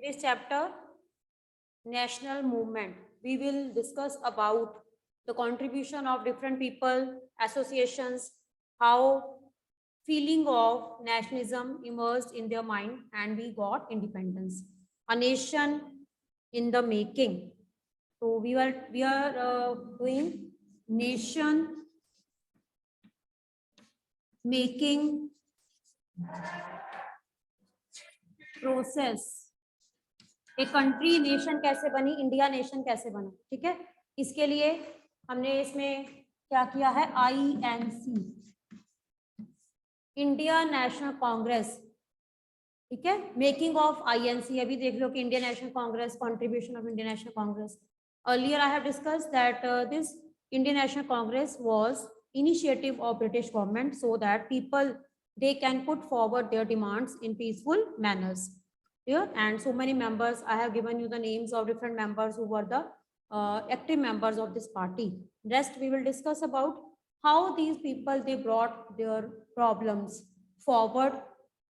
this chapter, national movement, we will discuss about the contribution of different people, associations, how feeling of nationalism emerged in their mind and we got independence. A nation in the making. So we are doing nation making process. एक country nation कैसे बनी, India nation कैसे बना, ठीक है. इसके लिए हमने इसमें क्या किया है, INC, इंडिया नेशनल कांग्रेस, ठीक है. मेकिंग ऑफ INC अभी देख लो कि Indian National Congress, contribution of Indian National Congress. Earlier I have discussed that this Indian National Congress was initiative of British government so that people they can put forward their demands in peaceful manners. Here and so many members, I have given you the names of different members who were the active members of this party. Rest we will discuss about how these people they brought their problems forward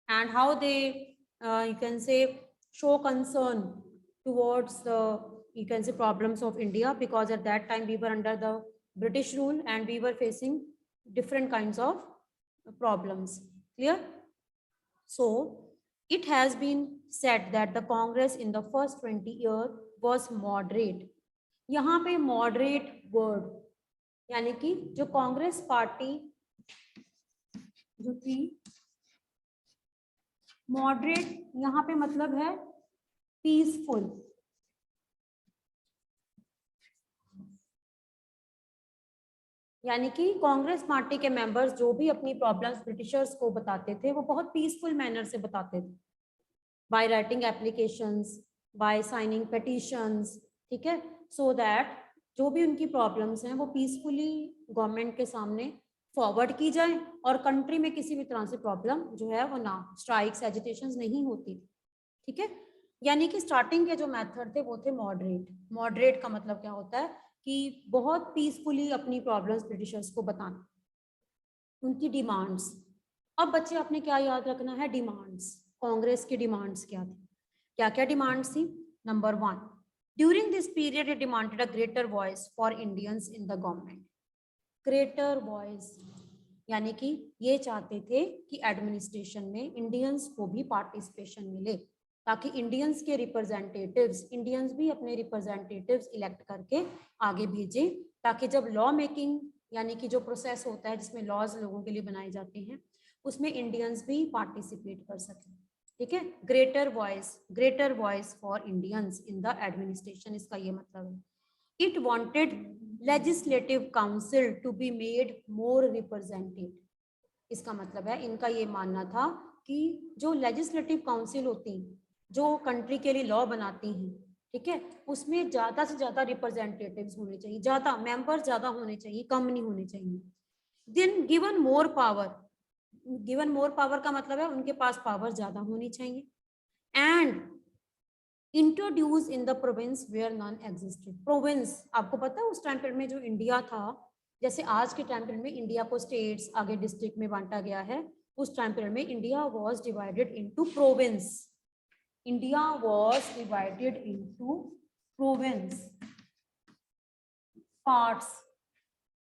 and how they you can say show concern towards the you can say problems of India, because at that time we were under the British rule and we were facing different kinds of problems. Clear? So it has been said that the Congress in the first 20 years was moderate. यहाँ पे moderate word यानी कि जो Congress party जो थी moderate, यहाँ पे मतलब है peaceful. यानी कि कांग्रेस पार्टी के मेंबर्स जो भी अपनी प्रॉब्लम्स ब्रिटिशर्स को बताते थे वो बहुत पीसफुल मैनर से बताते थे, by writing applications, by signing petitions, ठीक है. सो दैट जो भी उनकी प्रॉब्लम्स हैं वो पीसफुली गवर्नमेंट के सामने फॉरवर्ड की जाए और कंट्री में किसी भी तरह से प्रॉब्लम जो है वो ना, स्ट्राइक्स एजिटेशंस नहीं होती, ठीक है. यानी कि स्टार्टिंग के जो मेथड थे वो थे मॉडरेट. मॉडरेट का मतलब क्या होता है कि बहुत पीसफुली अपनी प्रॉब्लम्स ब्रिटिशर्स को बताना, उनकी डिमांड्स. अब बच्चे आपने क्या याद रखना है, डिमांड्स. कांग्रेस की डिमांड्स क्या थी, क्या क्या डिमांड्स थी. Number 1, during this period it demanded a greater voice for Indians in the government. Greater voice यानी कि ये चाहते थे कि एडमिनिस्ट्रेशन में इंडियंस को भी पार्टिसिपेशन मिले, ताकि इंडियंस के रिप्रेजेंटेटिव्स, इंडियंस भी अपने रिप्रेजेंटेटिव्स इलेक्ट करके आगे भेजें, ताकि जब लॉ मेकिंग यानी कि जो प्रोसेस होता है जिसमें लॉज लोगों के लिए बनाए जाते हैं उसमें इंडियंस भी पार्टिसिपेट कर सकें, ठीक है. Greater voice for Indians in the administration, इसका ये मतलब है. It wanted legislative council to be made more representative. इसका मतलब है इनका ये मानना था कि जो लेजिस्लेटिव काउंसिल होती हैं जो कंट्री के लिए लॉ बनाती हैं, ठीक है, उसमें ज़्यादा से ज़्यादा रिप्रेजेंटेटिव्स होने चाहिए, ज़्यादा मेंबर ज़्यादा होने चाहिए, कम नहीं होने चाहिए. Then given more power. Given more power का मतलब है उनके पास पावर ज़्यादा होनी चाहिए. And introduce in the province where none existed. Province आपको पता है उस टाइम पीरियड में जो इंडिया था, जैसे आज के टाइम पीरियड में इंडिया को स्टेट्स आगे डिस्ट्रिक्ट में बांटा गया है, उस टाइम पीरियड में India was divided into province. India was divided into province parts.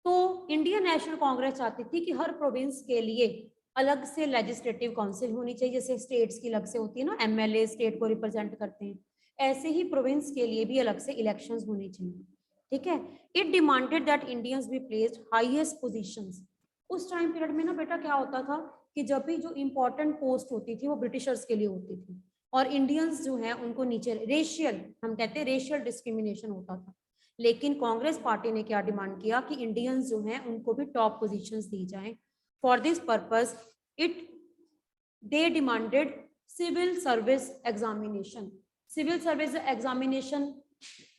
तो इंडियन नेशनल कांग्रेस चाहती थी कि हर प्रोविंस के लिए अलग से लेजिस्लेटिव काउंसिल होनी चाहिए, जैसे स्टेट्स की अलग से होती है ना, MLA स्टेट को रिप्रेजेंट करते हैं, ऐसे ही प्रोविंस के लिए भी अलग से इलेक्शंस होने चाहिए, ठीक है. It demanded that Indians be placed highest positions. उस टाइम पीरियड में ना बेटा क्या होता था कि जब भी जो इम्पोर्टेंट पोस्ट होती थी वो ब्रिटिशर्स के लिए होती थी और इंडियंस जो है उनको नीचे, रेशियल हम कहते हैं रेशियल डिस्क्रिमिनेशन होता था. लेकिन कांग्रेस पार्टी ने क्या डिमांड किया कि इंडियंस जो हैं उनको भी टॉप पोजीशंस दी जाएं. For this purpose they demanded civil service examination. Civil service examination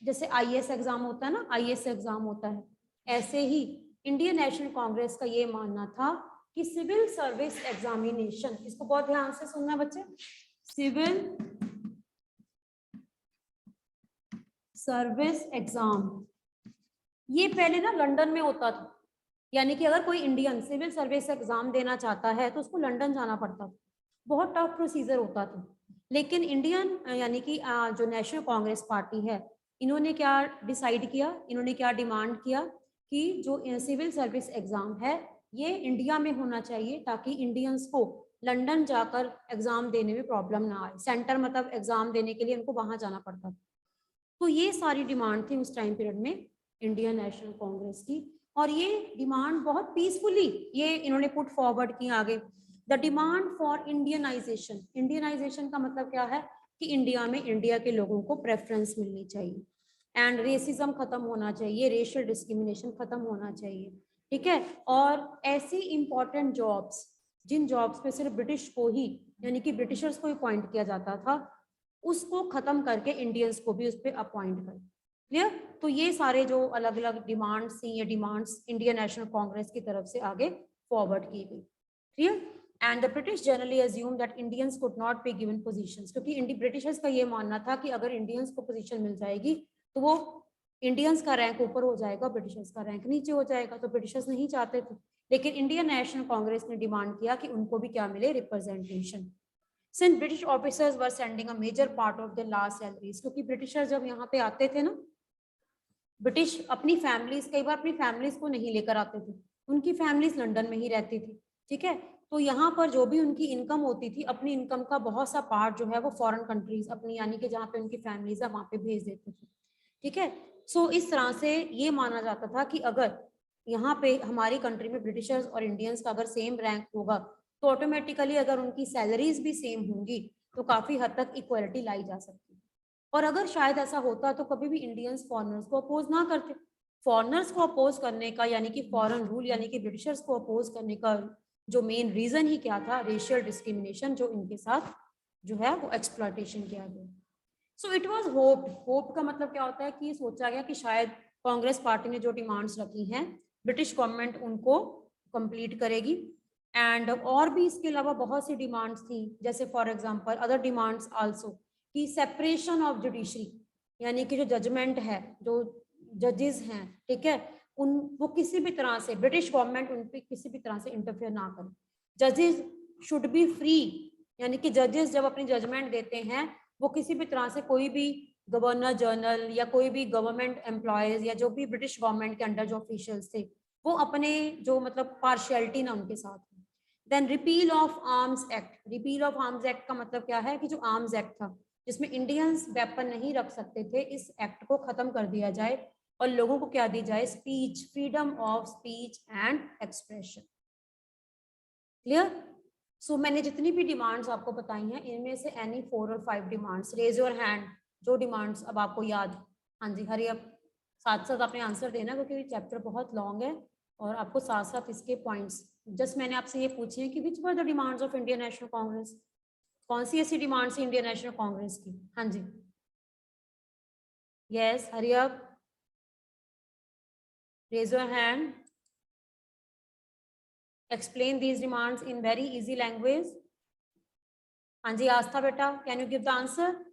जैसे IAS एग्जाम होता है ना, IAS एग्जाम होता है, ऐसे ही इंडियन नेशनल कांग्रेस का ये मानना था कि सिविल सर्विस एग्जामिनेशन, इसको बहुत ध्यान से सुनना बच्चे, सिविल सर्विस एग्जाम ये पहले ना लंदन में होता था. यानी कि अगर कोई इंडियन सिविल सर्विस एग्जाम देना चाहता है तो उसको लंदन जाना पड़ता था, बहुत टफ प्रोसीजर होता था. लेकिन इंडियन यानी कि जो नेशनल कांग्रेस पार्टी है, इन्होंने क्या डिसाइड किया, इन्होंने क्या डिमांड किया कि जो सिविल सर्विस एग्जाम है ये इंडिया में होना चाहिए, ताकि इंडियंस को लंदन जाकर एग्जाम देने में प्रॉब्लम ना आए। सेंटर मतलब एग्जाम देने के लिए उनको वहां जाना पड़ता। तो ये सारी डिमांड थी उस टाइम पीरियड में इंडियन नेशनल कांग्रेस की, और ये डिमांड बहुत पीसफुली ये इन्होंने पुट फॉरवर्ड की आगे। The demand for Indianisation, Indianisation का मतलब क्या है कि इंडिया में इंडिया के लोगों को प्रेफरेंस मिलनी चाहिए, एंड रेसिज्म खत्म होना चाहिए, रेशियल डिस्क्रिमिनेशन खत्म होना चाहिए, ठीक है। और ऐसी इंपॉर्टेंट जॉब्स, जिन जॉब्स पे सिर्फ ब्रिटिश को ही यानी कि ब्रिटिशर्स को ही अपॉइंट किया जाता था, उसको खत्म करके इंडियंस को भी उस पर अपॉइंट करें। क्लियर? तो ये सारे जो अलग अलग डिमांड्स थी, ये डिमांड्स इंडियन नेशनल कांग्रेस की तरफ से आगे फॉरवर्ड की गई। Clear? And the British generally assume that Indians could not be given positions, क्योंकि ब्रिटिशर्स का ये मानना था कि अगर इंडियंस को पोजीशन मिल जाएगी तो वो इंडियंस का रैंक ऊपर हो जाएगा, ब्रिटिशर्स का रैंक नीचे हो जाएगा, तो ब्रिटिशर्स नहीं चाहते थे। लेकिन इंडियन नेशनल कांग्रेस ने डिमांड किया कि उनको भी क्या मिले, representation. Since British officers were sending a major part of their last salaries, क्योंकि ब्रिटिशर्स जब यहाँ पे आते थे ना, ब्रिटिश अपनी फैमिलीज, कई बार अपनी फैमिलीज को नहीं लेकर आते थे, उनकी फैमिलीज लंदन में ही रहती थी, ठीक है। तो यहाँ पर जो भी उनकी इनकम होती थी, अपनी इनकम का बहुत सा पार्ट जो है वो फॉरेन कंट्रीज अपनी यानी कि जहाँ पे उनकी फैमिलीज है वहाँ पे भेज देते थे, ठीक है। सो इस तरह से ये माना जाता था कि अगर यहाँ पे हमारी कंट्री में ब्रिटिशर्स और इंडियंस का अगर सेम रैंक होगा तो ऑटोमेटिकली अगर उनकी सैलरीज भी सेम होंगी तो काफी हद तक इक्वलिटी लाई जा सकती है। और अगर शायद ऐसा होता तो कभी भी इंडियंस फॉरेनर्स को अपोज ना करते। फॉरेनर्स को अपोज करने का यानी कि फॉरेन रूल यानी कि ब्रिटिशर्स को अपोज करने का जो मेन रीजन ही क्या था, रेशियल डिस्क्रिमिनेशन, जो इनके साथ जो है वो एक्सप्लॉयटेशन किया गया। सो इट वाज होप का मतलब क्या होता है कि सोचा गया कि शायद कांग्रेस पार्टी ने जो डिमांड्स रखी हैं ब्रिटिश गवर्नमेंट उनको कंप्लीट करेगी। एंड और भी इसके अलावा बहुत सी डिमांड्स थी, जैसे for example other demands also कि सेपरेशन ऑफ जुडिशरी, यानी कि जो जजमेंट है, जो जजेस हैं, ठीक है, उन वो किसी भी तरह से ब्रिटिश गवर्नमेंट उन पर किसी भी तरह से इंटरफेयर ना करे। जजेस शुड बी फ्री, यानी कि जजेस जब अपनी जजमेंट देते हैं वो किसी भी तरह से कोई भी गवर्नर जनरल या कोई भी गवर्नमेंट एम्प्लॉयज या जो भी ब्रिटिश गवर्नमेंट के अंडर जो ऑफिशियल्स थे वो अपने जो मतलब पार्शियलिटी ना उनके साथ। Then repeal of arms act, repeal of arms act का मतलब क्या है कि जो आर्म्स एक्ट था जिसमें इंडियंस वेपन नहीं रख सकते थे, इस एक्ट को खत्म कर दिया जाए और लोगों को क्या दी जाए, speech, freedom of speech and expression. Clear? So मैंने जितनी भी डिमांड्स आपको बताई हैं इनमें से एनी 4 और 5 डिमांड्स, रेज योर हैंड जो डिमांड्स अब आपको याद। हाँ जी, हरी अब साथ साथ आपने आंसर देना क्योंकि चैप्टर बहुत लॉन्ग है और आपको साथ साथ इसके पॉइंट्स, जस्ट मैंने आपसे ये पूछे हैं कि which were the demands of Indian National Congress, कौन सी ऐसी डिमांड्स है इंडियन नेशनल कांग्रेस की। हाँ जी, यस, हरी अब raise your hand, explain these demands in very easy language. हाँ जी आस्था बेटा, can you give the answer,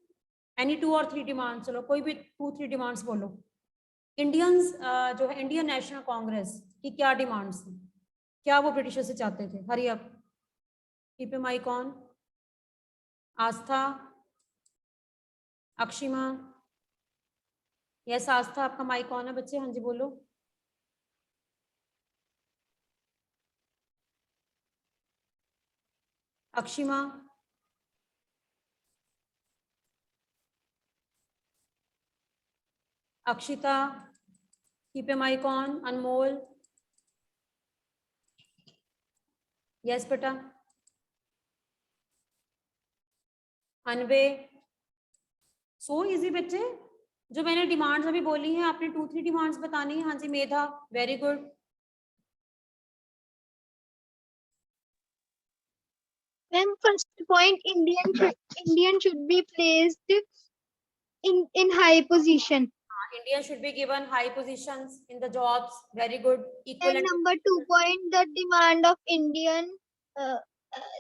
any 2 और 3 डिमांड, चलो कोई भी 2-3 डिमांड्स बोलो। इंडियंस जो है इंडियन नेशनल कांग्रेस की क्या डिमांड्स थी, क्या वो ब्रिटिशर से चाहते थे। Hurry up, keep your mic on. Aastha, Akshima, yes Aastha आपका माइक ऑन है बच्चे, हाँ जी बोलो। Akshima, Akshita, keep your mic on. Anmol, yes बेटा। अनवे, सो इजी बच्चे, जो मैंने डिमांड्स अभी बोली हैं आपने 2-3 डिमांड्स बतानी है। हाँ जी Medha, very good. Then first point, Indian should be placed in high position. India should be given high positions in the jobs, very good. And Equivalent. number 2 point, the demand of Indian,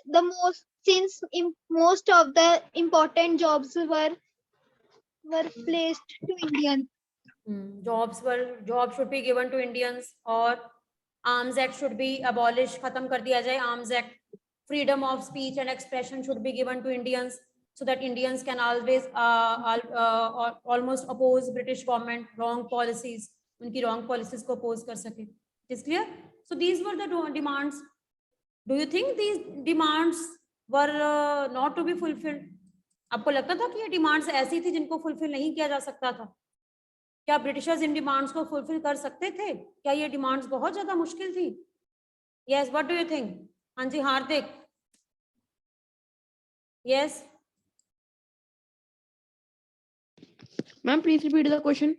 the most, since most of the important jobs were placed to Indians. Jobs should be given to Indians, और Arms Act should be abolished, खत्म कर दिया जाए Arms Act. Freedom of speech and expression should be given to Indians. so that Indians can always almost oppose British government wrong policies, उनकी wrong policies को oppose कर सके. It is clear? So these were the demands. Do you think these demands were not to be fulfilled? आपको लगता था कि ये demands ऐसी थी जिनको फुलफिल नहीं किया जा सकता था? क्या ब्रिटिशर्स इन डिमांड्स को फुलफिल कर सकते थे? क्या ये डिमांड्स बहुत ज्यादा मुश्किल थी? Yes, what do you think? हाँ जी, हार्दिक. Yes. Ma'am, please repeat the question.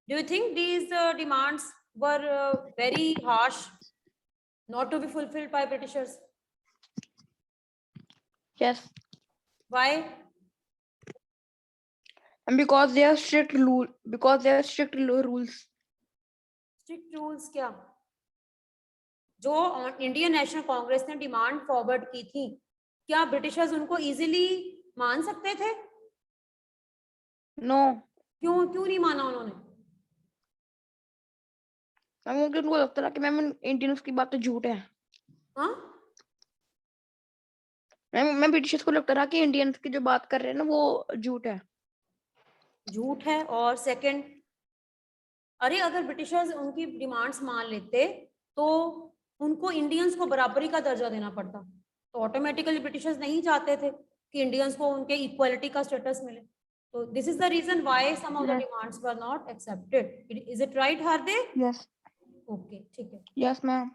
Do you think these demands were very harsh, not to be fulfilled by Britishers? Yes. Why? And because they are strict rule, because they are strict rules. Strict rules क्या? जो Indian National Congress ने demand forward की थी, क्या Britishers उनको easily मान सकते थे? No. क्यों नहीं माना उन्होंने? मैम उनको लगता था कि मैम इंडियंस की बातें झूठ है. हाँ? मैम ब्रिटिशर्स को लगता था कि इंडियंस की जो बात कर रहे हैं ना वो झूठ है. झूठ है. और सेकंड, अरे अगर ब्रिटिशर्स उनकी डिमांड्स मान लेते तो उनको इंडियंस को बराबरी का दर्जा देना पड़ता, तो ऑटोमेटिकली ब्रिटिशर्स नहीं चाहते थे कि इंडियंस को उनके इक्वालिटी का स्टेटस मिले. तो this is the reason why some of the demands were not accepted. Is it right Hardik? Yes. Okay, ठीक है. Yes ma'am.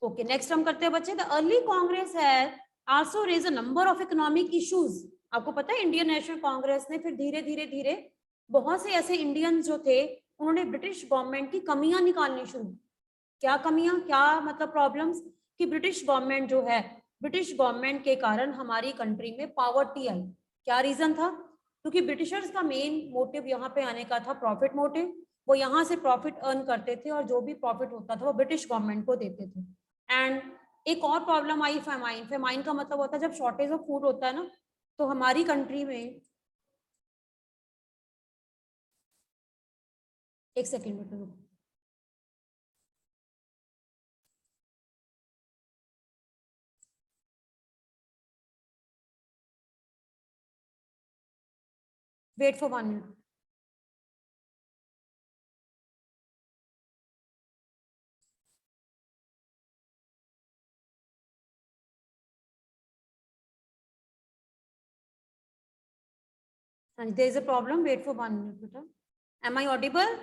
ओके, नेक्स्ट हम करते हैं बच्चे. The early Congress has also raise a number of economic issues. आपको पता है Indian National Congress ने फिर धीरे धीरे बहुत से ऐसे इंडियंस जो थे उन्होंने ब्रिटिश गवर्नमेंट की कमियां निकालनी शुरू. क्या कमियां, क्या मतलब प्रॉब्लम्स? कि ब्रिटिश गवर्नमेंट जो है, ब्रिटिश गवर्नमेंट के कारण हमारी कंट्री में पॉवर्टी आई. क्या रीजन था? क्योंकि ब्रिटिशर्स का मेन मोटिव यहाँ पे आने का था प्रॉफिट मोटिव. वो यहाँ से प्रॉफिट अर्न करते थे और जो भी प्रॉफिट होता था वो ब्रिटिश गवर्नमेंट को देते थे. एंड एक और प्रॉब्लम आई फेमाइन. फेमाइन का मतलब होता है जब शॉर्टेज ऑफ फूड होता है ना, तो हमारी कंट्री में, एक सेकेंड बेटा, wait for 1 minute. there is a problem, wait for 1 minute beta. Am I audible?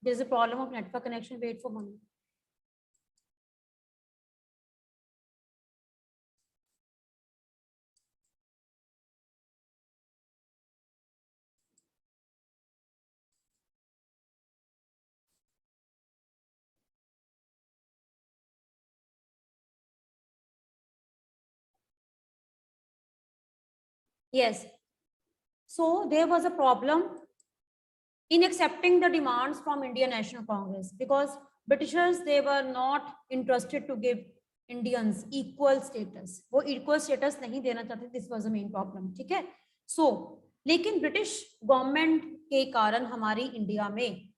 There is a problem of network connection, wait for 1 minute. Yes. So there was a problem in accepting the demands from Indian National Congress because Britishers, they were not interested to give Indians equal status. वो equal status नहीं देना चाहते. This was the main problem. ठीक है. So लेकिन British government के कारण हमारी इंडिया में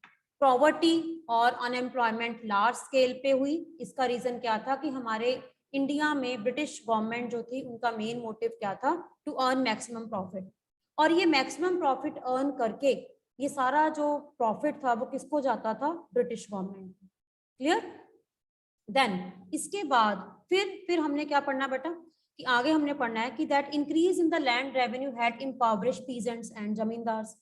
पॉवर्टी और अनएम्प्लॉयमेंट लार्ज स्केल पे हुई. इसका रीजन क्या था कि हमारे इंडिया में ब्रिटिश गवर्नमेंट जो थी उनका मेन मोटिव क्या था? To earn maximum profit. और ये मैक्सिमम प्रॉफिट अर्न करके ये सारा जो प्रॉफिट था वो किसको जाता था? British government. क्लियर? देन इसके बाद फिर हमने क्या पढ़ना बेटा कि आगे हमने पढ़ना है कि that increase in the land revenue had impoverish peasants and zamindars.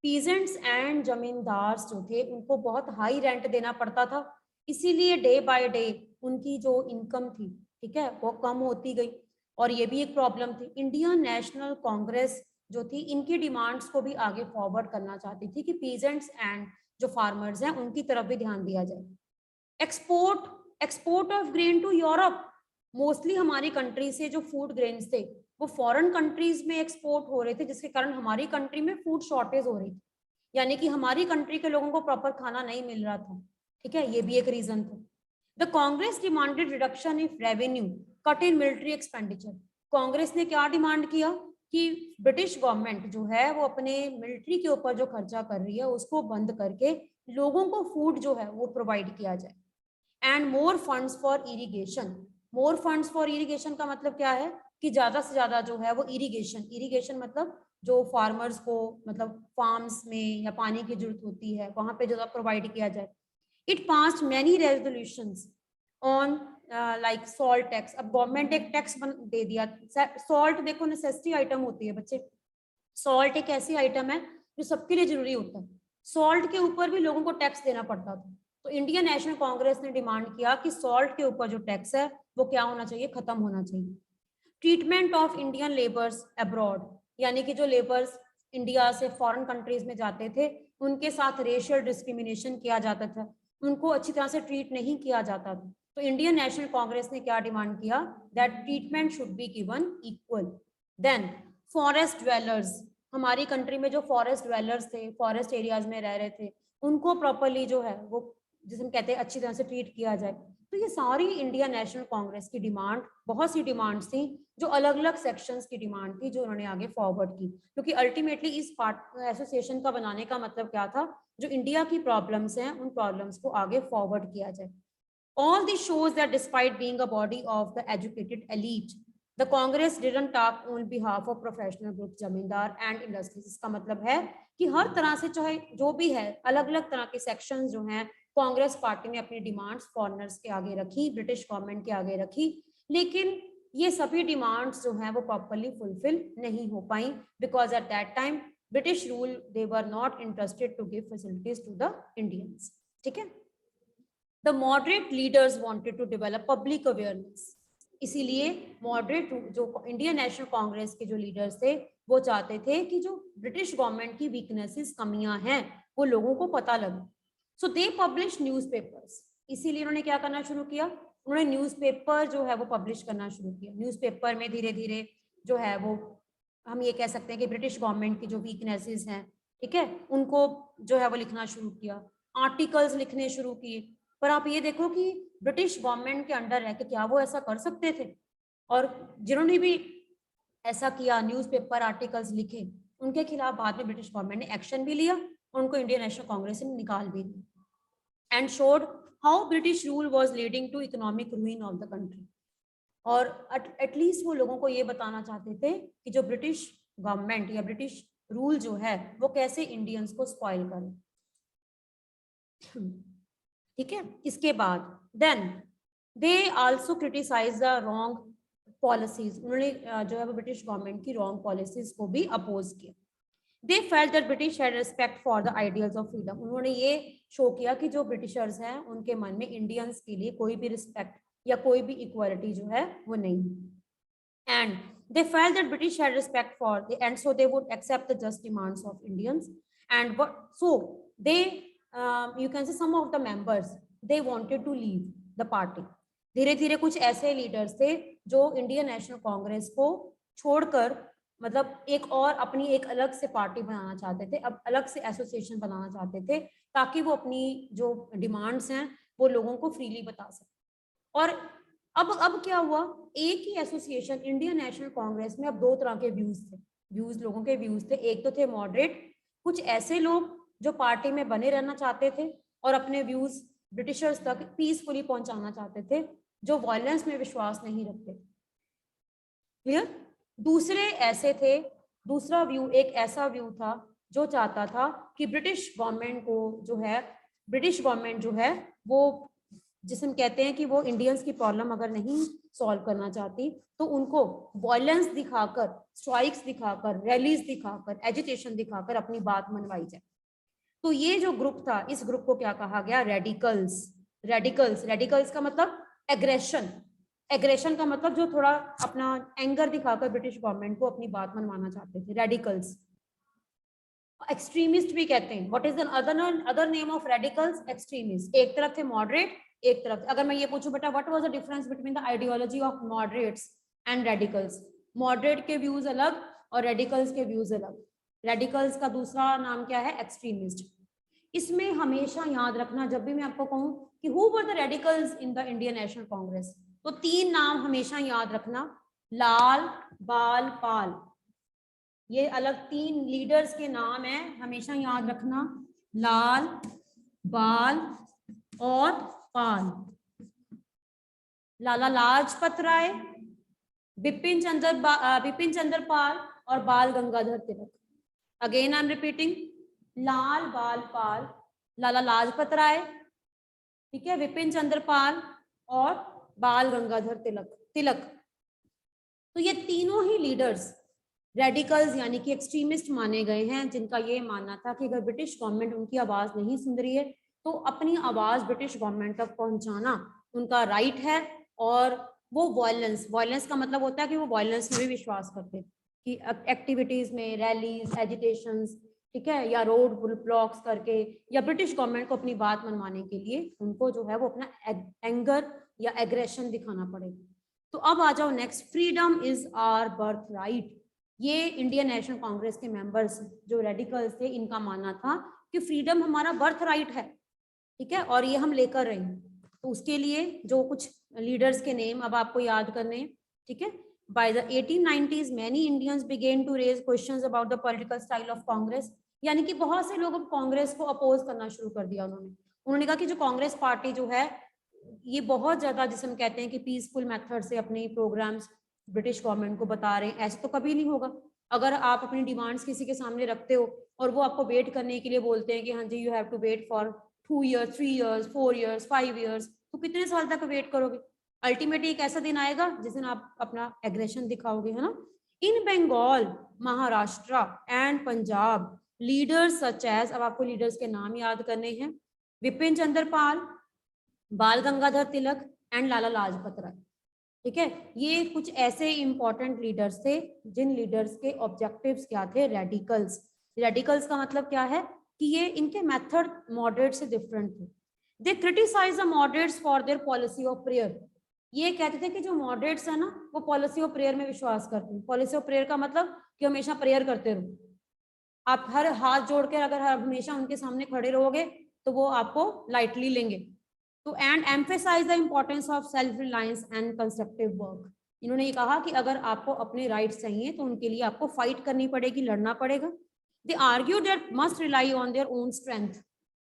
Peasants and zamindars जो थे उनको बहुत हाई रेंट देना पड़ता था, इसीलिए डे बाय डे उनकी जो इनकम थी, ठीक है, वो कम होती गई और ये भी एक प्रॉब्लम थी। इंडियन नेशनल कांग्रेस जो थी इनकी डिमांड्स को भी आगे फॉरवर्ड करना चाहती थी कि पीजेंट्स एंड जो फार्मर्स हैं उनकी तरफ भी ध्यान दिया जाए। Export of grain to Europe, mostly हमारी कंट्री से जो फूड ग्रेन्स थे वो फॉरेन कंट्रीज में एक्सपोर्ट हो रहे थे, जिसके कारण हमारी कंट्री में फूड शॉर्टेज हो रही थी, यानी कि हमारी कंट्री के लोगों को प्रॉपर खाना नहीं मिल रहा था, ठीक है, ये भी एक रीजन था। The Congress demanded reduction in revenue, cut in military expenditure. Congress ने क्या डिमांड किया कि ब्रिटिश गवर्नमेंट जो है वो अपने मिलिट्री के ऊपर जो खर्चा कर रही है उसको बंद करके लोगों को फूड जो है वो प्रोवाइड किया जाए। And more funds for irrigation. More funds for irrigation का मतलब क्या है कि ज्यादा से ज्यादा जो है वो इरिगेशन मतलब जो फार्मर्स को मतलब फार्म्स में या पानी की जरूरत होती है वहां पे जो प्रोवाइड किया जाए। It passed many resolutions on like salt tax. अब गवर्नमेंट एक टैक्स दे दिया। सॉल्ट देखो नेसेसिटी आइटम होती है बच्चे, सॉल्ट एक ऐसी आइटम है जो सबके लिए जरूरी होता है, सॉल्ट के ऊपर भी लोगों को टैक्स देना पड़ता था। तो इंडियन नेशनल कांग्रेस ने डिमांड किया कि सॉल्ट के ऊपर जो टैक्स है वो क्या होना चाहिए, खत्म होना चाहिए। Treatment of Indian labours abroad, यानी कि जो लेबर्स इंडिया से फॉरेन कंट्रीज में जाते थे उनके साथ रेशियल डिस्क्रिमिनेशन किया जाता था, उनको अच्छी तरह से ट्रीट नहीं किया जाता था। तो इंडियन नेशनल कांग्रेस ने क्या डिमांड किया, that treatment should be given equal. Then forest dwellers, हमारी कंट्री में जो फॉरेस्ट ड्वेलर्स थे, फॉरेस्ट एरियाज में रह रहे थे, उनको प्रॉपरली जो है वो जिसे हम कहते हैं अच्छी तरह से ट्रीट किया जाए। तो ये सारी इंडियन नेशनल कांग्रेस की डिमांड, बहुत सी डिमांड्स थी जो अलग अलग सेक्शंस की डिमांड थी जो उन्होंने आगे फॉरवर्ड की, क्योंकि अल्टीमेटली इस पार्ट एसोसिएशन का बनाने का मतलब क्या था, जो इंडिया की प्रॉब्लम्स हैं उन प्रॉब्लम्स को आगे फॉरवर्ड किया जाए। All this shows that despite being a body of the educated elite, the Congress didn't talk on behalf of professional groups, जमींदार and industries। इसका मतलब है कि हर तरह से चाहे जो भी है अलग अलग तरह के सेक्शंस जो हैं कांग्रेस पार्टी ने अपनी डिमांड्स फॉरेनर्स के आगे रखी, ब्रिटिश गवर्नमेंट के आगे रखी, लेकिन ये सभी डिमांड्स जो हैं वो प्रॉपरली फुलफिल नहीं हो पाई because at that time British rule they were not interested to give facilities to the Indians. ठीक है, the moderate leaders wanted to develop public awareness, इसीलिए मॉडरेट जो इंडियन नेशनल कांग्रेस के जो लीडर्स थे वो चाहते थे कि जो ब्रिटिश गवर्नमेंट की वीकनेसेस, कमियां हैं वो लोगों को पता लगे। सो दे पब्लिश न्यूज़पेपर्स, इसीलिए उन्होंने क्या करना शुरू किया, उन्होंने न्यूज़पेपर जो है वो पब्लिश करना शुरू किया। न्यूज़पेपर में धीरे धीरे जो है वो हम ये कह सकते हैं कि ब्रिटिश गवर्नमेंट की जो वीकनेसेस हैं, ठीक है, उनको जो है वो लिखना शुरू किया, आर्टिकल्स लिखने शुरू किए। पर आप ये देखो कि ब्रिटिश गवर्नमेंट के अंडर रह के क्या वो ऐसा कर सकते थे? और जिन्होंने भी ऐसा किया, न्यूज़पेपर आर्टिकल्स लिखे, उनके खिलाफ बाद में ब्रिटिश गवर्नमेंट ने एक्शन भी लिया और उनको इंडियन नेशनल कांग्रेस से निकाल भी दिया। And showed how British rule was leading to economic ruin of the country. और एटलीस्ट वो लोगों को ये बताना चाहते थे कि जो ब्रिटिश गवर्नमेंट या ब्रिटिश रूल जो है वो कैसे इंडियंस को स्पॉइल करे। ठीक है, इसके बाद then they also criticise the wrong policies, उन्होंने जो है वो ब्रिटिश गवर्नमेंट की रॉन्ग पॉलिसीज को भी अपोज किया। They felt that British had respect for the ideals of freedom, उन्होंने ये शो किया कि जो ब्रिटिशर्स हैं उनके मन में इंडियंस के लिए कोई भी रिस्पेक्ट या कोई भी इक्वालिटी जो है वो नहीं। And they felt that British had respect for the, and so they would accept the just demands of Indians, and what so they you can say some of the members they wanted to leave the party। धीरे धीरे कुछ ऐसे leaders थे जो Indian National Congress को छोड़कर मतलब एक और अपनी एक अलग से पार्टी बनाना चाहते थे, अब अलग से एसोसिएशन बनाना चाहते थे ताकि वो अपनी जो डिमांड्स हैं वो लोगों को फ्रीली बता सके। और अब क्या हुआ, एक ही एसोसिएशन इंडियन नेशनल कांग्रेस में अब दो तरह के व्यूज लोगों के व्यूज थे। एक तो थे मॉडरेट, कुछ ऐसे लोग जो पार्टी में बने रहना चाहते थे और अपने व्यूज ब्रिटिशर्स तक पीसफुली पहुंचाना चाहते थे, जो वायलेंस में विश्वास नहीं रखते। क्लियर? दूसरे ऐसे थे, दूसरा व्यू एक ऐसा व्यू था जो चाहता था कि ब्रिटिश गवर्नमेंट को जो है, ब्रिटिश गवर्नमेंट जो है वो जिसे हम कहते हैं कि वो इंडियंस की प्रॉब्लम अगर नहीं सॉल्व करना चाहती, तो उनको वॉयलेंस दिखाकर, स्ट्राइक्स दिखाकर, रैलीज दिखाकर, एजिटेशन दिखाकर अपनी बात मनवाई जाए। तो ये जो ग्रुप था, इस ग्रुप को क्या कहा गया? रेडिकल्स। रेडिकल्स, रेडिकल्स का मतलब एग्रेशन। एग्रेशन का मतलब जो थोड़ा अपना एंगर दिखाकर ब्रिटिश गवर्नमेंट को अपनी बात मनवाना चाहते थे, रेडिकल्स। एक्सट्रीमिस्ट भी कहते हैं। What is the other name of radicals? Extremist. एक तरफ थे मॉडरेट, एक तरफ, अगर मैं ये पूछूं बेटा what was the difference between the ideology of moderates and radicals? Moderate के व्यूज अलग और रेडिकल्स के व्यूज अलग। रेडिकल्स का दूसरा नाम क्या है? एक्सट्रीमिस्ट। इसमें हमेशा याद रखना, जब भी मैं आपको कहूं कि who were the radicals in the Indian National Congress, तो तीन नाम हमेशा याद रखना, लाल, बाल, पाल। ये अलग तीन लीडर्स के नाम हैं, हमेशा याद रखना, लाल, बाल और पाल। लाला लाजपत राय, बिपिन चंद्र पाल और बाल Gangadhar Tilak. Again I am repeating, लाल, बाल, पाल, लाला लाजपत राय, ठीक है, विपिन चंद्र पाल और बाल गंगाधर तिलक। तो ये तीनों ही लीडर्स रेडिकल्स यानी कि एक्सट्रीमिस्ट माने गए हैं, जिनका ये मानना था कि अगर ब्रिटिश गवर्नमेंट उनकी आवाज नहीं सुन रही है तो अपनी आवाज ब्रिटिश गवर्नमेंट तक पहुंचाना उनका राइट है। और वो वायलेंस का मतलब होता है कि वो वायलेंस में भी विश्वास करते कि एक्टिविटीज में, रैलीज, एजिटेशंस, ठीक है, या रोड ब्लॉक्स करके या ब्रिटिश गवर्नमेंट को अपनी बात मनवाने के लिए उनको जो है वो अपना एंगर या एग्रेशन दिखाना पड़ेगा। तो अब आ जाओ next, freedom is our birth right. ये इंडियन नेशनल कांग्रेस के मेंबर्स जो रेडिकल्स थे, इनका मानना था कि फ्रीडम हमारा बर्थ राइट है, ठीक है, और ये हम लेकर रहे हैं। तो उसके लिए जो कुछ लीडर्स के नेम अब आपको याद करने हैं, ठीक है। By the 1890s many Indians began to raise questions about the political style of Congress, यानी कि बहुत से लोग अब कांग्रेस को अपोज करना शुरू कर दिया उन्होंने कहा कि जो कांग्रेस पार्टी जो है ये बहुत ज्यादा, जिसे हम कहते हैं कि पीसफुल मेथड से अपने प्रोग्राम्स ब्रिटिश गवर्नमेंट को बता रहे हैं। ऐसे तो कभी नहीं होगा। अगर आप अपनी डिमांड्स किसी के सामने रखते हो और वो आपको वेट करने के लिए बोलते हैं कि हाँ जी you have to wait for 2 years, 3 years, 4 years, 5 years, तो कितने साल तक वेट करोगे? अल्टीमेटली एक ऐसा दिन आएगा जिस दिन आप अपना एग्रेशन दिखाओगे, है ना। In Bengal, Maharashtra and Punjab, leaders such as, अब आपको लीडर्स के नाम याद करने हैं, विपिन चंद्र पाल, बाल गंगाधर तिलक एंड लाला लाजपत राय, ठीक है। ये कुछ ऐसे इंपॉर्टेंट लीडर्स थे जिन लीडर्स के ऑब्जेक्टिव्स क्या थे? रेडिकल्स। रेडिकल्स का मतलब क्या है कि ये इनके मेथड मॉडरेट से डिफरेंट थे। They criticise the moderates for their policy of prayer. ये कहते थे कि जो मॉडरेट्स है ना वो पॉलिसी ऑफ प्रेयर में विश्वास करते हैं। पॉलिसी ऑफ प्रेयर का मतलब कि हमेशा प्रेयर करते रहो, आप हर हाथ जोड़कर अगर हमेशा उनके सामने खड़े रहोगे तो वो आपको लाइटली लेंगे। तो and emphasise the importance of self reliance and constructive work. इन्होंने ये कहा कि अगर आपको अपने राइट्स चाहिए तो उनके लिए आपको फाइट करनी पड़ेगी, लड़ना पड़ेगा। दे argue that must rely on their own strength,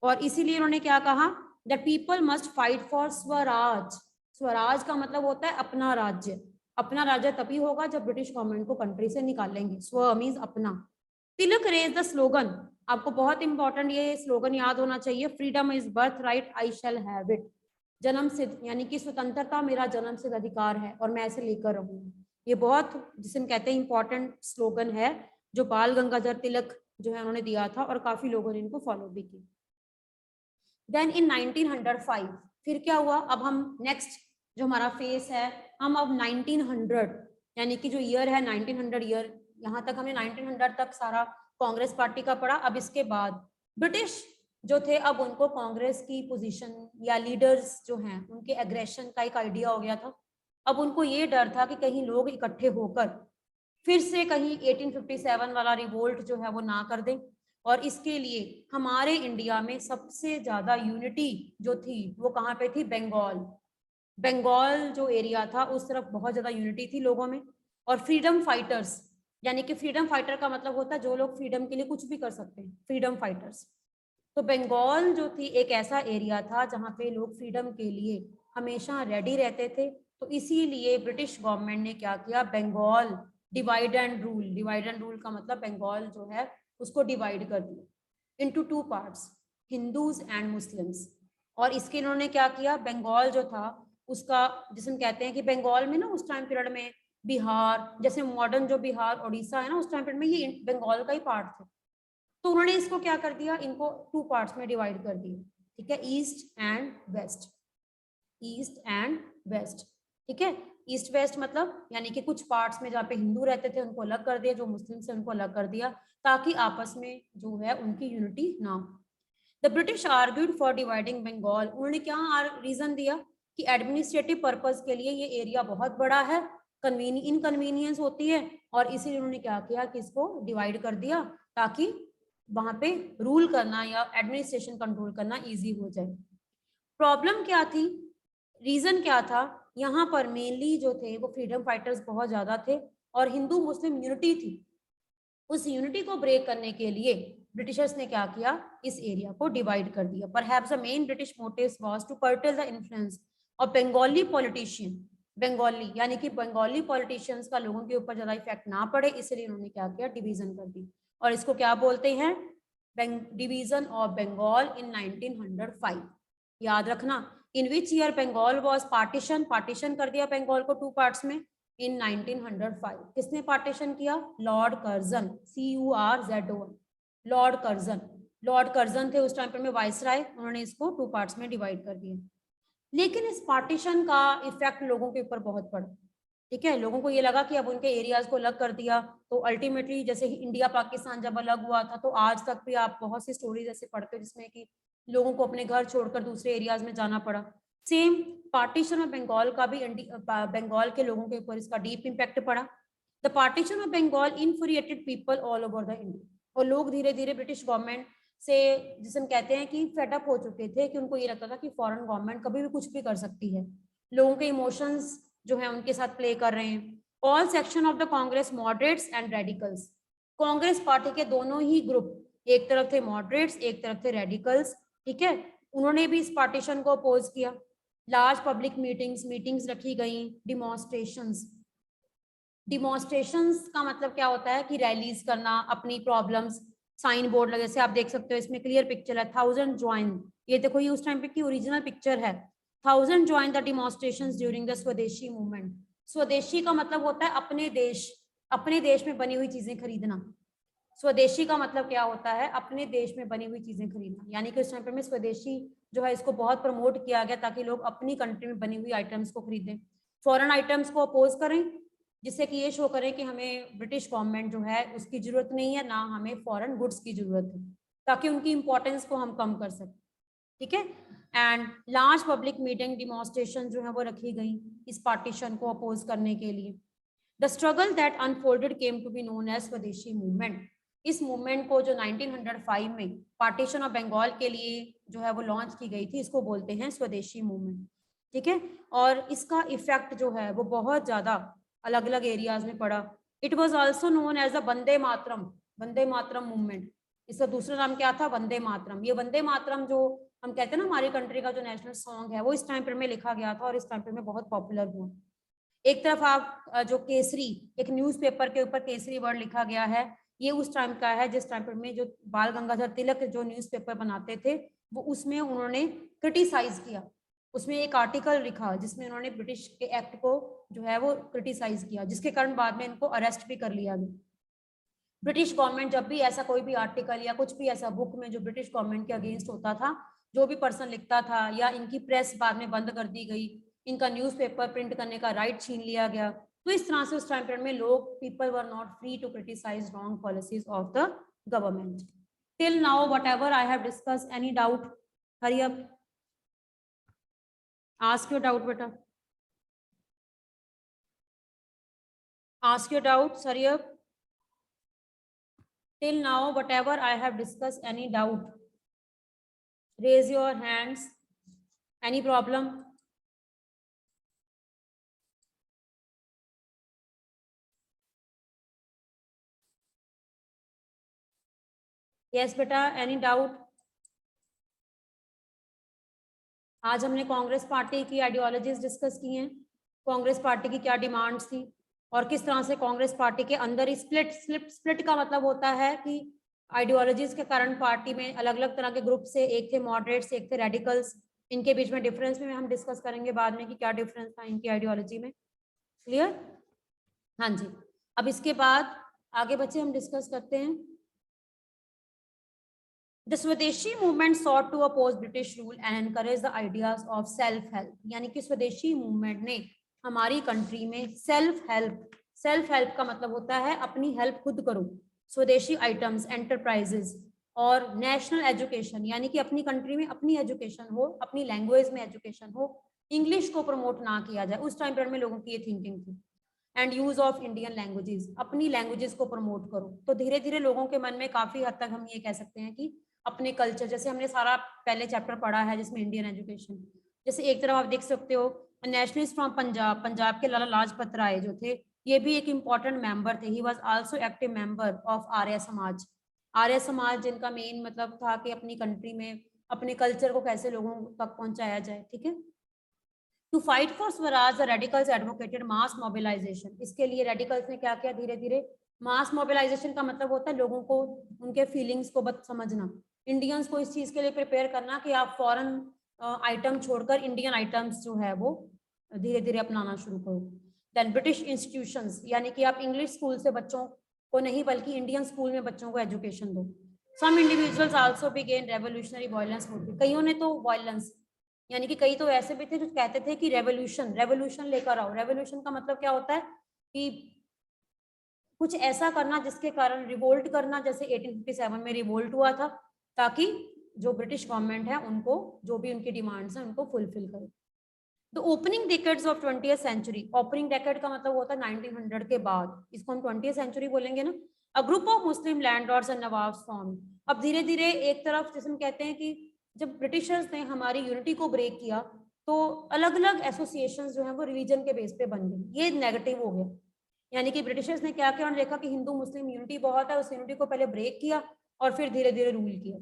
और इसीलिए इन्होंने क्या कहा? That people must fight for Swaraj. Swaraj का मतलब होता है अपना राज्य। अपना राज्य तभी होगा जब ब्रिटिश गवर्नमेंट को कंट्री से निकालेंगे। स्व मीन्स अपना। तिलक रेज द स्लोगन, आपको बहुत इंपॉर्टेंट ये स्लोगन याद होना चाहिए, freedom is birth right, I shall have it. जन्म सिद्ध यानी कि स्वतंत्रता मेरा जन्म सिद्ध अधिकार है और मैं इसे लेकर रहूंगी। ये बहुत, जिसे हम कहते हैं, इंपॉर्टेंट स्लोगन है जो बाल गंगाधर तिलक जो है उन्होंने दिया था और काफी लोगों ने इनको फॉलो भी की। देन इन 1905 फिर क्या हुआ? अब हम नेक्स्ट जो हमारा फेस है, हम अब 1900 यानी कि जो ईयर है 1900 ईयर, यहाँ तक हमने 1900 तक सारा कांग्रेस पार्टी का पढ़ा। अब इसके बाद ब्रिटिश जो थे, अब उनको कांग्रेस की पोजीशन या लीडर्स जो हैं उनके एग्रेशन का एक आइडिया हो गया था। अब उनको ये डर था कि कहीं लोग इकट्ठे होकर फिर से कहीं 1857 वाला रिवोल्ट जो है वो ना कर दें। और इसके लिए हमारे इंडिया में सबसे ज्यादा यूनिटी जो थी वो कहाँ पे थी? बंगाल। बंगाल जो एरिया था उस तरफ बहुत ज्यादा यूनिटी थी लोगों में। और फ्रीडम फाइटर्स, यानी कि फ्रीडम फाइटर का मतलब होता है जो लोग फ्रीडम के लिए कुछ भी कर सकते हैं, फ्रीडम फाइटर्स। तो बंगाल जो थी एक ऐसा एरिया था जहाँ पे लोग फ्रीडम के लिए हमेशा रेडी रहते थे। तो इसीलिए ब्रिटिश गवर्नमेंट ने क्या किया? Bengal divide and rule. Divide and rule का मतलब बंगाल जो है उसको डिवाइड कर दिया into 2 parts, Hindus and Muslims. और इसके इन्होंने क्या किया? बंगाल जो था उसका, जिसे हम कहते हैं कि बंगाल में ना उस टाइम पीरियड में बिहार, जैसे मॉडर्न जो बिहार उड़ीसा है ना, उस टाइम पीरियड में ये बंगाल का ही पार्ट था। तो उन्होंने इसको क्या कर दिया, इनको 2 पार्ट्स में डिवाइड कर दिया, ठीक है, east and west, east and west, ठीक है। ईस्ट वेस्ट मतलब यानी कि कुछ पार्ट्स में जहाँ पे हिंदू रहते थे उनको अलग कर दिया, जो मुस्लिम से उनको अलग कर दिया, ताकि आपस में जो है उनकी यूनिटी ना हो। The British argued for dividing Bengal, उन्होंने क्या रीजन दिया कि एडमिनिस्ट्रेटिव पर्पस के लिए ये एरिया बहुत बड़ा है, इनकन्वीनियंस होती है, और इसीलिए उन्होंने क्या किया कि इसको डिवाइड कर दिया ताकि वहां पे रूल करना या एडमिनिस्ट्रेशन कंट्रोल करना इजी हो जाए। प्रॉब्लम क्या थी, रीजन क्या था, यहाँ पर मेनली जो थे वो फ्रीडम फाइटर्स बहुत ज्यादा थे और हिंदू मुस्लिम यूनिटी थी। उस यूनिटी को ब्रेक करने के लिए ब्रिटिशर्स ने क्या किया, इस एरिया को डिवाइड कर दिया। Perhaps the main British motives was to curtail the influence of Bengali politician, Bengali यानी कि बंगाली पॉलिटिशियंस का लोगों के ऊपर ज्यादा इफेक्ट ना पड़े, इसलिए उन्होंने क्या किया, डिवीजन कर दी। और इसको क्या बोलते हैं, डिवीजन ऑफ बंगाल इन 1905। याद रखना, in which year Bengal was partition, partition कर दिया बंगाल को 2 पार्ट्स में, इन 1905। किसने पार्टीशन किया, Lord Curzon, CURZON, Lord Curzon. Lord Curzon थे उस टाइम पर में वाइसराय, उन्होंने इसको 2 पार्ट्स में डिवाइड कर दिया। लेकिन इस पार्टीशन का इफेक्ट लोगों के ऊपर बहुत पड़ा, ठीक है। लोगों को ये लगा कि अब उनके एरियाज को अलग कर दिया तो अल्टीमेटली जैसे इंडिया पाकिस्तान जब अलग हुआ था, तो आज तक भी आप बहुत सी स्टोरीज ऐसे पढ़ते हो जिसमें कि लोगों को अपने घर छोड़कर दूसरे एरियाज में जाना पड़ा। सेम पार्टीशन ऑफ बंगाल का भी बंगाल के लोगों के ऊपर इसका डीप इम्पैक्ट पड़ा। The partition of Bengal infuriated people all over the India, और लोग धीरे धीरे ब्रिटिश गवर्नमेंट से, जिसे हम कहते हैं कि फेडअप हो चुके थे, कि उनको ये लगता था कि फॉरेन गवर्नमेंट कभी भी कुछ भी कर सकती है, लोगों के इमोशंस जो है उनके साथ प्ले कर रहे हैं। All section of the Congress moderates and radicals, Congress party के दोनों ही ग्रुप, एक तरफ थे मॉडरेट्स, एक तरफ थे रेडिकल्स, ठीक है, उन्होंने भी इस पार्टीशन को अपोज किया। लार्ज पब्लिक मीटिंग्स रखी गई, डिमॉन्स्ट्रेशंस, डिमॉन्स्ट्रेशंस का मतलब क्या होता है कि रैलीज करना, अपनी प्रॉब्लम्स, साइन बोर्ड लगे, जैसे आप देख सकते हो इसमें क्लियर पिक्चर है, 1000 ज्वाइन, ये देखो ये उस टाइम पे की ओरिजिनल पिक्चर है, 1000 join the demonstrations during the स्वदेशी मूवमेंट। स्वदेशी का मतलब होता है अपने देश में बनी हुई चीजें खरीदना। स्वदेशी का मतलब क्या होता है, अपने देश में बनी हुई चीजें खरीदना, यानी कि उस टाइम पे में स्वदेशी जो है इसको बहुत प्रमोट किया गया ताकि लोग अपनी कंट्री में बनी हुई आइटम्स को खरीदें, फॉरेन आइटम्स को अपोज करें, जिससे कि ये शो करें कि हमें ब्रिटिश गवर्नमेंट जो है उसकी जरूरत नहीं है, ना हमें फॉरेन गुड्स की जरूरत है, ताकि उनकी इंपॉर्टेंस को हम कम कर सकें, ठीक है। And large public meeting demonstration जो है वो रखी गई इस पार्टीशन को अपोज करने के लिए। The struggle that unfolded came to be known as Swadeshi movement, इस मूवमेंट को जो 1905 में पार्टीशन ऑफ बंगाल के लिए जो है वो लॉन्च की गई थी, इसको बोलते हैं स्वदेशी मूवमेंट, ठीक है। और इसका इफेक्ट जो है वो बहुत ज्यादा अलग अलग एरियाज में पड़ा। It was also known as a Vande Mataram movement, इसका दूसरा नाम क्या था, वंदे मातरम। ये वंदे मातरम जो हम कहते हैं ना हमारी कंट्री का जो नेशनल सॉन्ग है, वो इस टाइम पर में लिखा गया था और इस टाइम पर में बहुत पॉपुलर हुआ। एक तरफ आप जो केसरी, एक न्यूज़पेपर के ऊपर केसरी वर्ड लिखा गया है, ये उस टाइम का है जिस टाइम पर में जो बाल गंगाधर तिलक जो न्यूज़पेपर बनाते थे, वो उसमें उन्होंने क्रिटिसाइज किया, उसमें एक आर्टिकल लिखा जिसमें उन्होंने ब्रिटिश के एक्ट को जो है वो क्रिटिसाइज किया, जिसके कारण बाद में इनको अरेस्ट भी कर लिया गया। ब्रिटिश गवर्नमेंट जब भी ऐसा कोई भी आर्टिकल या कुछ भी ऐसा बुक में जो ब्रिटिश गवर्नमेंट के अगेंस्ट होता था, जो भी पर्सन लिखता था, या इनकी प्रेस बाद में बंद कर दी गई, इनका न्यूज़पेपर प्रिंट करने का राइट छीन लिया गया, तो इस तरह से उस टाइम पीरियड में लोग, people were not free to criticise wrong policies of the government. Till now whatever I have discussed, any doubt, hurry up, ask your doubt बेटा, ask your doubts, hurry up. Till now, whatever I have discussed, any doubt? Raise your hands. Any problem? Yes, बेटा, any doubt? आज हमने Congress party की ideologies discuss की हैं, Congress party की क्या demands थी और किस तरह से कांग्रेस पार्टी के अंदर ही स्प्लिट का मतलब होता है कि आइडियोलॉजीज के कारण पार्टी में अलग अलग तरह के ग्रुप से, एक थे मॉडरेट्स, एक थे रेडिकल्स, इनके बीच में डिफरेंस में हम डिस्कस करेंगे बाद में कि क्या डिफरेंस था इनकी आइडियोलॉजी में। क्लियर? हाँ जी। अब इसके बाद आगे बच्चे हम डिस्कस करते हैं। The स्वदेशी movement sought to oppose British rule and encourage the ideas of self help, यानी कि स्वदेशी मूवमेंट ने हमारी कंट्री में सेल्फ हेल्प का मतलब होता है अपनी हेल्प खुद करो, स्वदेशी आइटम्स, एंटरप्राइजेस और नेशनल एजुकेशन, यानी कि अपनी कंट्री में अपनी एजुकेशन हो, अपनी लैंग्वेज में एजुकेशन हो, इंग्लिश को प्रमोट ना किया जाए। उस टाइम पर में लोगों की ये थिंकिंग थी। And use of Indian languages, अपनी लैंग्वेजेस को प्रमोट करो। तो धीरे धीरे लोगों के मन में काफी हद तक हम ये कह सकते हैं कि अपने कल्चर, जैसे हमने सारा पहले चैप्टर पढ़ा है जिसमें इंडियन एजुकेशन, जैसे एक तरफ आप देख सकते हो नेशनलिस्ट फ्रॉम पंजाब, पंजाब के लाला लाजपत राय जो थे, ये भी एक इम्पॉर्टेंट मेंबर थे। He was also active member of Arya Samaj. Arya समाज जिनका मेन मतलब था कि अपनी कंट्री में अपने कल्चर को कैसे लोगों तक पहुंचाया जाए। ठीक है। To fight for Swaraj the radicals advocated mass mobilisation. इसके लिए रेडिकल्स ने क्या किया, धीरे धीरे मास मोबिलाइजेशन का मतलब होता है लोगों को उनके फीलिंग्स को समझना, इंडियंस को इस चीज के लिए प्रिपेयर करना कि आप फॉरेन आइटम छोड़कर इंडियन आइटम्स जो है वो धीरे धीरे अपनाना शुरू करो। देन ब्रिटिश इंस्टीट्यूशंस, यानी कि आप इंग्लिश स्कूल से बच्चों को नहीं बल्कि इंडियन स्कूल में बच्चों को एजुकेशन दो। Some individuals also began revolutionary violence movement. कईयों ने तो वायलेंस, यानी कि कई तो ऐसे भी थे जो कहते थे कि रेवोल्यूशन लेकर आओ। रेवोल्यूशन का मतलब क्या होता है कि कुछ ऐसा करना जिसके कारण रिवोल्ट करना, जैसे 1857 में रिवोल्ट हुआ था, ताकि जो ब्रिटिश गवर्नमेंट है उनको जो भी उनकी डिमांड्स हैं उनको फुलफिल करे। The opening decades of 20th century. Opening decade का मतलब होता है 1900 के बाद, इसको हम 20th सेंचुरी बोलेंगे ना। A group of Muslim landlords and nawabs form. अब धीरे धीरे एक तरफ जैसे हम कहते हैं कि जब ब्रिटिशर्स ने हमारी यूनिटी को ब्रेक किया तो अलग अलग एसोसिएशंस जो है वो रिलीजन के बेस पे बन गई। ये नेगेटिव हो गया, यानी कि ब्रिटिशर्स ने क्या किया, उन्होंने देखा कि हिंदू मुस्लिम यूनिटी बहुत है, उस यूनिटी को पहले ब्रेक किया और फिर धीरे धीरे रूल किया।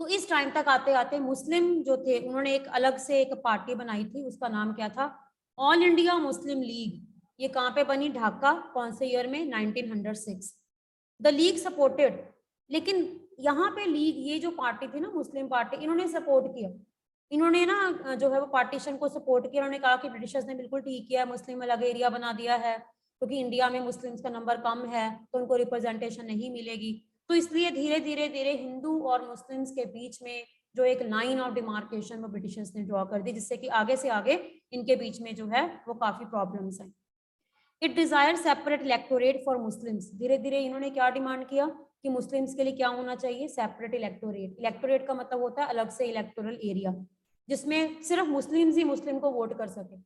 तो इस टाइम तक आते आते मुस्लिम जो थे उन्होंने एक अलग से एक पार्टी बनाई थी, उसका नाम क्या था, ऑल इंडिया मुस्लिम लीग। ये कहाँ पे बनी, ढाका। कौन से ईयर में, 1906। द लीग सपोर्टेड, लेकिन यहाँ पे लीग, ये जो पार्टी थी ना मुस्लिम पार्टी, इन्होंने सपोर्ट किया। इन्होंने ना जो है वो पार्टीशन को सपोर्ट किया। उन्होंने कहा कि ब्रिटिशर्स ने बिल्कुल ठीक किया, मुस्लिम अलग एरिया बना दिया है, क्योंकि इंडिया में मुस्लिम्स का नंबर कम है तो उनको रिप्रेजेंटेशन नहीं मिलेगी। तो इसलिए धीरे धीरे धीरे हिंदू और मुस्लिम्स के बीच में जो एक लाइन ऑफ डिमार्केशन वो ब्रिटिशर्स ने ड्रॉ कर दी, जिससे कि आगे से आगे इनके बीच में जो है वो काफी प्रॉब्लम्स हैं। It desire separate electorate for Muslims. धीरे धीरे इन्होंने क्या डिमांड किया कि मुस्लिम्स के लिए क्या होना चाहिए, सेपरेट इलेक्टोरेट। इलेक्टोरेट का मतलब होता है अलग से इलेक्टोरल एरिया, जिसमें सिर्फ मुस्लिम्स ही मुस्लिम को वोट कर सके।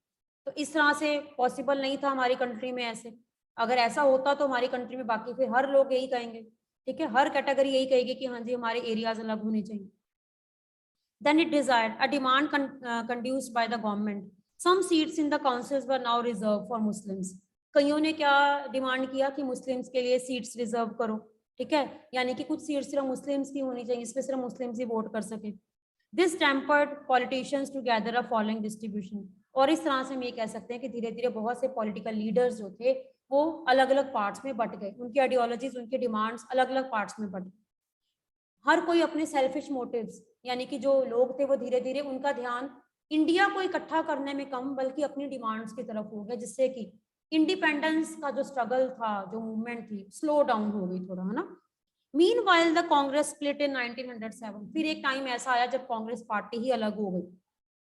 तो इस तरह से पॉसिबल नहीं था हमारी कंट्री में ऐसे। अगर ऐसा होता तो हमारी कंट्री में बाकी फिर हर लोग यही कहेंगे, ठीक है, हर कैटेगरी यही कहेगी कि हाँ जी हमारे एरियाज अलग होने चाहिए। Then it desired a demand conduced by the government. Some seats in the councils were now reserved for Muslims. कईयों ने क्या डिमांड किया कि मुस्लिम्स के लिए सीट्स रिजर्व करो, ठीक है, यानी कि कुछ सीट्स सिर्फ मुस्लिम्स की होनी चाहिए, इसमें सिर्फ मुस्लिम्स ही वोट कर सके। This tempered politicians to gather a following distribution. और इस तरह से हम ये कह सकते हैं कि धीरे धीरे बहुत से पॉलिटिकल लीडर्स जो थे वो अलग अलग पार्ट्स में बट गए, उनकी आइडियोलॉजीज, उनकी डिमांड्स अलग अलग पार्ट्स में बट गए। हर कोई अपने सेल्फिश मोटिव्स, यानी कि जो लोग थे वो धीरे धीरे उनका ध्यान इंडिया को इकट्ठा करने में कम बल्कि अपनी डिमांड्स की तरफ हो गया, जिससे कि इंडिपेंडेंस का जो स्ट्रगल था, जो मूवमेंट थी, स्लो डाउन हो गई थोड़ा, है ना। Meanwhile the Congress split in 1907। फिर एक टाइम ऐसा आया जब कांग्रेस पार्टी ही अलग हो गई।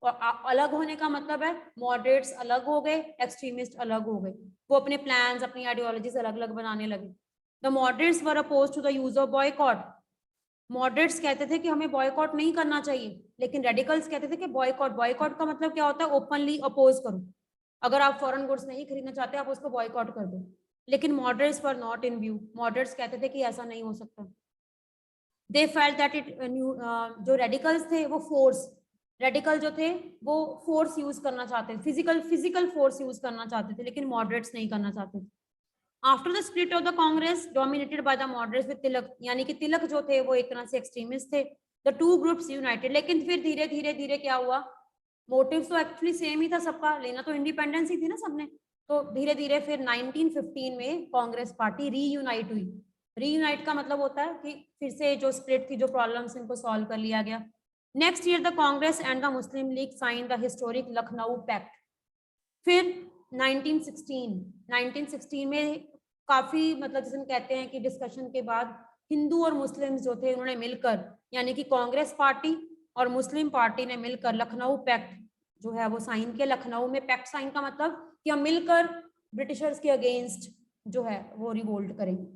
और अलग होने का मतलब है मॉडरेट्स अलग हो गए, एक्सट्रीमिस्ट अलग हो गए, वो अपने प्लान्स, अपनी आइडियोलॉजीज अलग अलग बनाने लगे। The moderates were opposed to the use of boycott. Moderates कहते थे कि हमें बॉयकॉट नहीं करना चाहिए, लेकिन रेडिकल्स कहते थे कि बॉयकॉट, बॉयकॉट का मतलब क्या होता है, ओपनली अपोज करो। अगर आप फॉरेन गुड्स नहीं खरीदना चाहते आप उसको बॉयकॉट कर दो। लेकिन moderates were not in view. Moderates कहते थे कि ऐसा नहीं हो सकता। दे फेल्ट दैट इट जो रेडिकल्स थे वो फोर्स, रेडिकल जो थे वो फोर्स यूज करना चाहते थे, फिजिकल फोर्स यूज करना चाहते थे, लेकिन मॉडरेट्स नहीं करना चाहते थे। After the split of the Congress dominated by the moderates with Tilak, यानी कि तिलक जो थे वो एक तरह से एक्सट्रीमिस्ट थे। The two groups United. लेकिन फिर धीरे धीरे धीरे क्या हुआ, मोटिव्स तो एक्चुअली सेम ही था सबका, लेना तो इंडिपेंडेंस ही थी ना सबने। तो धीरे धीरे फिर 1915 में कांग्रेस पार्टी रीयूनाइट हुई। रीयूनाइट का मतलब होता है कि फिर से जो स्प्लिट थी, जो प्रॉब्लम्स, इनको सॉल्व कर लिया गया। Next year the Congress and the Muslim League sign the historic Lucknow pact. फिर 1916 में काफी मतलब जिसे हम कहते हैं कि डिस्कशन के बाद हिंदू और मुस्लिम जो थे उन्होंने मिलकर, यानी कि कांग्रेस पार्टी और मुस्लिम पार्टी ने मिलकर लखनऊ पैक्ट जो है वो साइन किया। लखनऊ में पैक्ट साइन का मतलब कि हम मिलकर ब्रिटिशर्स के अगेंस्ट जो है वो रिवोल्ट करेंगे,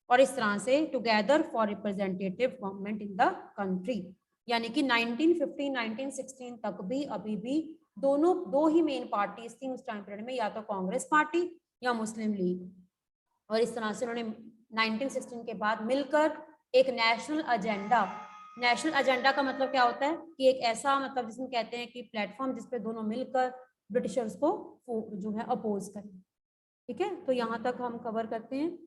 और इस तरह से together for representative government in the country. यानी कि 1915-1916 तक भी अभी भी दो ही मेन पार्टीज थी उस टाइम पीरियड में, या तो कांग्रेस पार्टी या मुस्लिम लीग। और इस तरह से उन्होंने 1916 के बाद मिलकर एक नेशनल एजेंडा का मतलब क्या होता है कि एक ऐसा मतलब जिसमें कहते हैं कि प्लेटफॉर्म जिसपे दोनों मिलकर ब्रिटिशर्स को जो है अपोज करें। ठीक है, तो यहाँ तक हम कवर करते हैं।